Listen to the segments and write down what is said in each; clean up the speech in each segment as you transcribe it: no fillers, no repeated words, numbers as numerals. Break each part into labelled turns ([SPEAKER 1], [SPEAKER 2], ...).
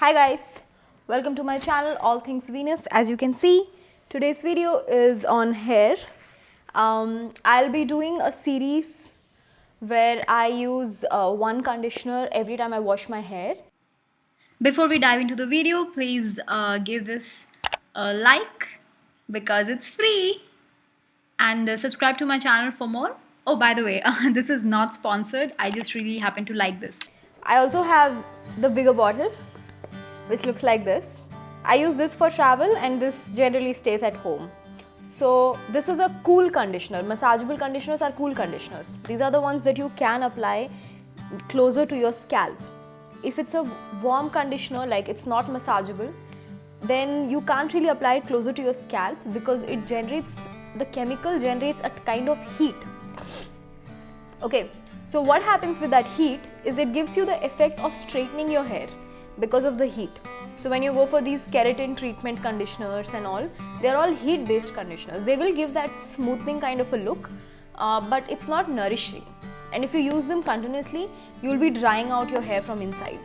[SPEAKER 1] Hi guys, welcome to my channel All Things Venus. As you can see, today's video is on hair. I'll be doing a series where I use one conditioner every time I wash my hair. Before we dive into the video, please give this a like because it's free, and subscribe to my channel for more. Oh, by the way, this is not sponsored. I just really happen to like this. I also have the bigger bottle, which looks like this. I use this for travel and this generally stays at home. So this is a cool conditioner. Massageable conditioners are cool conditioners. These are the ones that you can apply closer to your scalp. If it's a warm conditioner, like it's not massageable, then you can't really apply it closer to your scalp because the chemical generates a kind of heat. Okay, so what happens with that heat is it gives you the effect of straightening your hair because of the heat. So when you go for these keratin treatment conditioners and all, they're all heat based conditioners. They will give that smoothing kind of a look, but it's not nourishing. And if you use them continuously, you'll be drying out your hair from inside.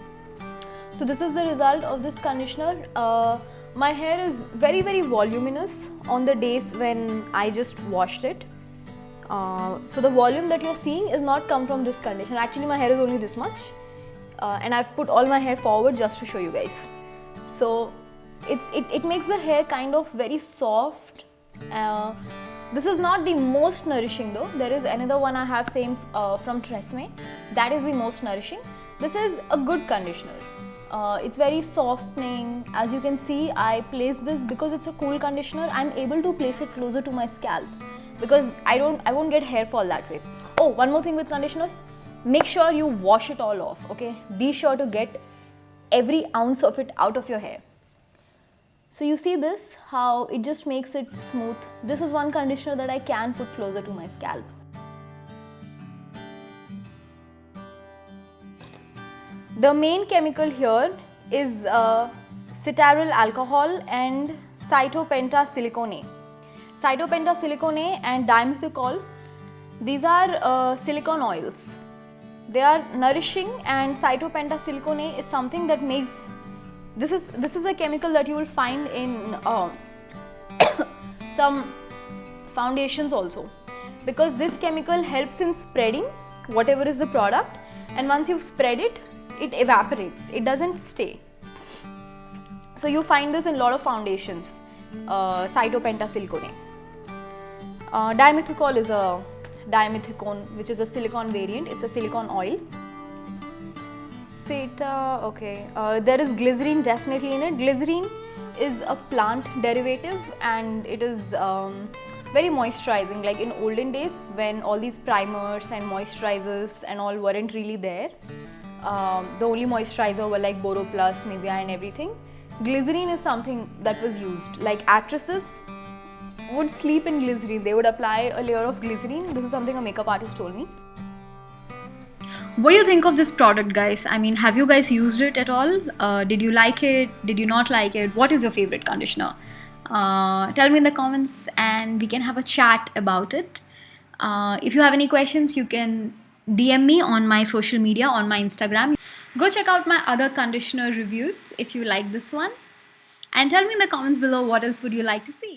[SPEAKER 1] So this is the result of this conditioner. My hair is very voluminous on the days when I just washed it. So the volume that you're seeing is not come from this conditioner. Actually my hair is only this much, and I've put all my hair forward just to show you guys. So it makes the hair kind of very soft. This is not the most nourishing though. There is another one I have, same from Tresemme. That is the most nourishing. This is a good conditioner. It's very softening. As you can see, I place this because it's a cool conditioner. I'm able to place it closer to my scalp because I won't get hair fall that way. Oh, one more thing with conditioners, make sure you wash it all off, okay? Be sure to get every ounce of it out of your hair. So you see this, how it just makes it smooth. This is one conditioner that I can put closer to my scalp. The main chemical here is citral alcohol and cytopentasilicon. Cytopentasilicon and dimethicol, these are silicone oils. They are nourishing, and cytopentasilicon is something that makes, this is a chemical that you will find in some foundations also, because this chemical helps in spreading whatever is the product, and once you've spread it, it evaporates, it doesn't stay. So you find this in a lot of foundations, cytopentasilicon. Dimethicol is a dimethicone, which is a silicone variant. It's a silicone oil. Okay. There is glycerine definitely in it. Glycerine is a plant derivative, and it is very moisturizing. Like in olden days, when all these primers and moisturizers and all weren't really there, the only moisturizer were like BoroPlus, Nivea and everything. Glycerine is something that was used. Like actresses would sleep in glycerine. They would apply a layer of glycerine. This is something a makeup artist told me. What do you think of this product, guys? I mean, have you guys used it at all? Did you like it? Did you not like it? What is your favorite conditioner? Tell me in the comments and we can have a chat about it. If you have any questions, you can DM me on my social media, on my Instagram. Go check out my other conditioner reviews if you like this one. And tell me in the comments below what else would you like to see.